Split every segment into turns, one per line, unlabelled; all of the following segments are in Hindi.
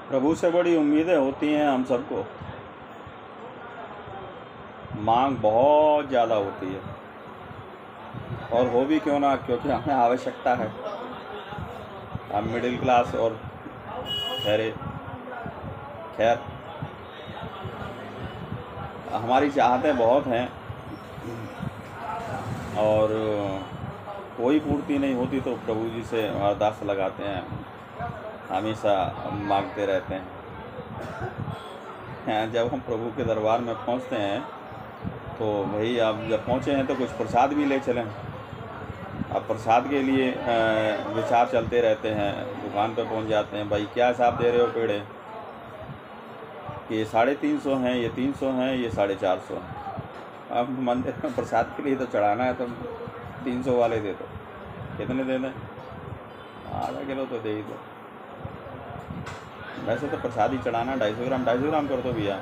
प्रभु से बड़ी उम्मीदें होती हैं हम सबको। मांग बहुत ज़्यादा होती है, और हो भी क्यों ना, क्योंकि हमें आवश्यकता है। हम मिडिल क्लास और खैर हमारी चाहतें बहुत हैं, और कोई पूर्ति नहीं होती तो प्रभु जी से अरदास लगाते हैं, हमेशा मांगते रहते हैं। जब हम प्रभु के दरबार में पहुंचते हैं तो भाई आप जब पहुंचे हैं तो कुछ प्रसाद भी ले चलें। अब प्रसाद के लिए विचार चलते रहते हैं। दुकान पे पहुंच जाते हैं, भाई क्या हिसाब दे रहे हो पेड़े, ये 350 हैं, ये 300 हैं, ये 450 हैं। अब मंदिर में प्रसाद के लिए तो चढ़ाना है, तो 300 वाले दे दो। कितने दे दें? आधा किलो तो दे ही दो। वैसे तो प्रसाद ही चढ़ाना 250 ग्राम कर दो भैया।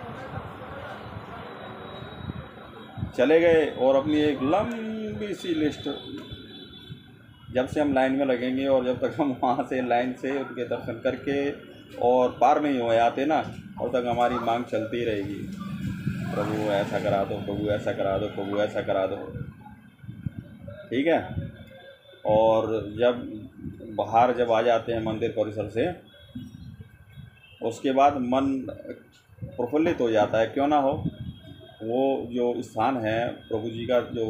चले गए और अपनी एक लंबी सी लिस्ट, जब से हम लाइन में लगेंगे और जब तक हम वहाँ से लाइन से उनके दर्शन करके और पार नहीं हो आते ना, तब तक हमारी मांग चलती रहेगी। प्रभु ऐसा करा दो, प्रभु ऐसा करा दो, प्रभु ऐसा करा दो। ठीक है। और जब बाहर जब आ जाते हैं मंदिर परिसर से, उसके बाद मन प्रफुल्लित हो जाता है। क्यों ना हो, वो जो स्थान है प्रभु जी का, जो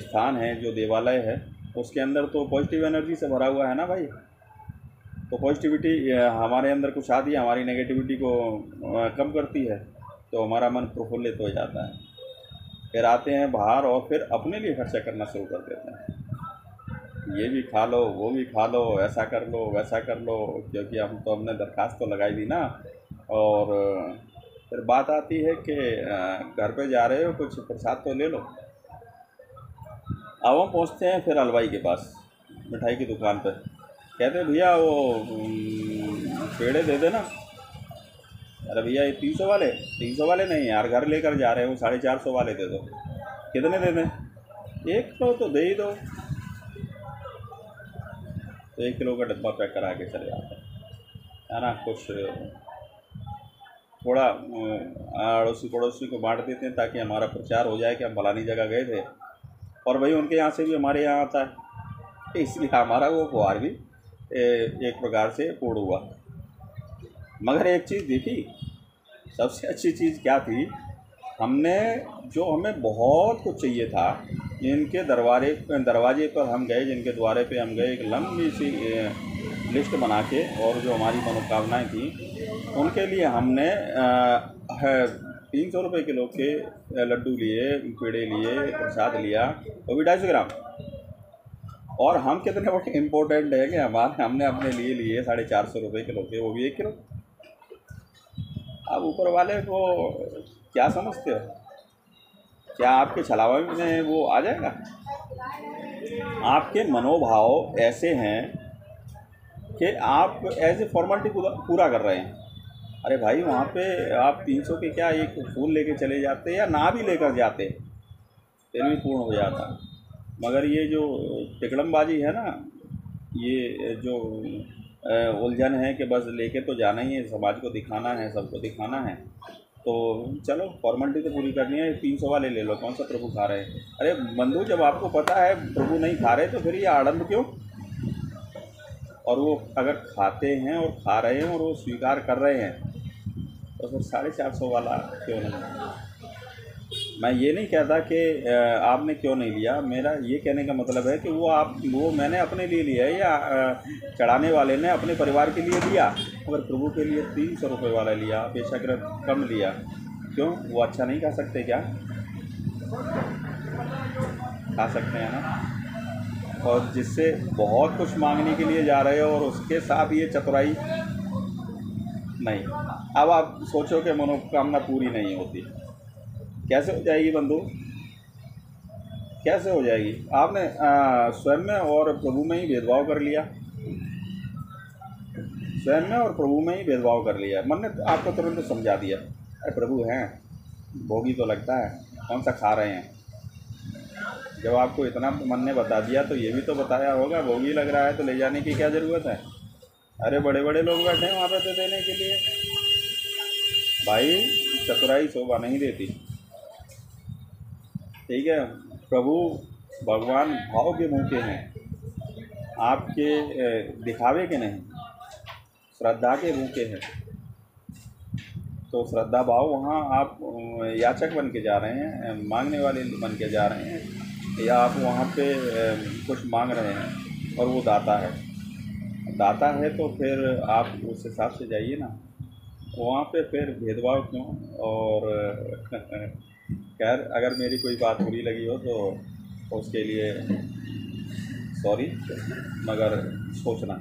स्थान है, जो देवालय है, उसके अंदर तो पॉजिटिव एनर्जी से भरा हुआ है ना भाई। तो पॉजिटिविटी हमारे अंदर कुछ आती है, हमारी नेगेटिविटी को कम करती है, तो हमारा मन प्रफुल्लित हो जाता है। फिर आते हैं बाहर और फिर अपने लिए खर्चा करना शुरू कर देते हैं। ये भी खा लो, वो भी खा लो, ऐसा कर लो, वैसा कर लो, क्योंकि हमने दरखास्त तो लगाई दी ना। और फिर बात आती है कि घर पे जा रहे हो, कुछ प्रसाद तो ले लो। अब हम पहुँचते हैं फिर हलवाई के पास, मिठाई की दुकान पर। कहते हैं भैया वो पेड़े दे देना। अरे भैया ये 300 वाले नहीं यार, घर लेकर जा रहे हो, 450 वाले दे दो। कितने दे दें? 1 किलो तो दे ही दो। तो 1 किलो का डब्बा पैक करा के चले जाते हैं, है ना। कुछ थोड़ा अड़ोसी पड़ोसी को बांट देते हैं, ताकि हमारा प्रचार हो जाए कि हम फलानी जगह गए थे, और भाई उनके यहाँ से भी हमारे यहाँ आता है, इसलिए हमारा वो व्यवहार भी एक प्रकार से पूर्ण हुआ। मगर एक चीज़ देखी, सबसे अच्छी चीज़ क्या थी, हमें बहुत कुछ चाहिए था, जिनके दरवाजे पर हम गए, जिनके द्वारे पे हम गए, एक लंबी सी लिस्ट बना के, और जो हमारी मनोकामनाएं थी उनके लिए हमने 300 रुपये किलो के लड्डू लिए, पेड़े लिए, प्रसाद लिया, वो भी 250 ग्राम। और हम कितने बड़े इम्पोर्टेंट है कि हमने अपने लिए 450 रुपये किलो के, वो भी 1 किलो। अब ऊपर वाले को क्या समझते हो? क्या आपके छलावा में वो आ जाएगा? आपके मनोभाव ऐसे हैं कि आप एज ए फॉर्मेलिटी पूरा कर रहे हैं। अरे भाई, वहाँ पे आप 300 के क्या एक फूल लेके चले जाते, या ना भी लेकर जाते, फिर भी पूर्ण हो जाता। मगर ये जो टिकड़मबाजी है ना, ये जो उलझन है कि बस लेके तो जाना ही है, समाज को दिखाना है, सबको दिखाना है, तो चलो फॉर्मेलिटी तो पूरी करनी है, 300 वाले ले लो, कौन सा प्रभु खा रहे हैं। अरे बंधु, जब आपको पता है प्रभु नहीं खा रहे, तो फिर ये आडंबर क्यों? और वो अगर खाते हैं और खा रहे हैं और वो स्वीकार कर रहे हैं, तो फिर 450 वाला क्यों नहीं? मैं ये नहीं कहता कि आपने क्यों नहीं लिया, मेरा ये कहने का मतलब है कि वो मैंने अपने लिए लिया है, या चढ़ाने वाले ने अपने परिवार के लिए लिया, मगर प्रभु के लिए 300 रुपये वाला लिया, अपेक्षाकृत कम लिया। क्यों? वो अच्छा नहीं खा सकते क्या? खा सकते हैं ना। और जिससे बहुत कुछ मांगने के लिए जा रहे हो, और उसके साथ ये चतुराई नहीं। अब आप सोचो कि मनोकामना पूरी नहीं होती, कैसे हो जाएगी बंधु? कैसे हो जाएगी? आपने स्वयं में और प्रभु में ही भेदभाव कर लिया, स्वयं में और प्रभु में ही भेदभाव कर लिया। मन ने आपको तुरंत समझा दिया, अरे प्रभु हैं, भोगी तो लगता है, कौन सा खा रहे हैं। जब आपको इतना मन ने बता दिया, तो ये भी तो बताया होगा, भोगी लग रहा है तो ले जाने की क्या ज़रूरत है। अरे बड़े बड़े लोग बैठे हैं वहाँ पे तो देने के लिए। भाई चतुराई शोभा नहीं देती, ठीक है। प्रभु भगवान भाव के भूखे हैं, आपके दिखावे के नहीं, श्रद्धा के भूखे हैं। तो श्रद्धा भाव वहाँ आप याचक बन के जा रहे हैं, मांगने वाले बन के जा रहे हैं, या आप वहाँ पे कुछ मांग रहे हैं और वो दाता है। दाता है तो फिर आप उस हिसाब से जाइए ना, वहाँ पे फिर भेदभाव क्यों। और खैर अगर मेरी कोई बात बुरी लगी हो तो उसके लिए सॉरी, मगर सोचना।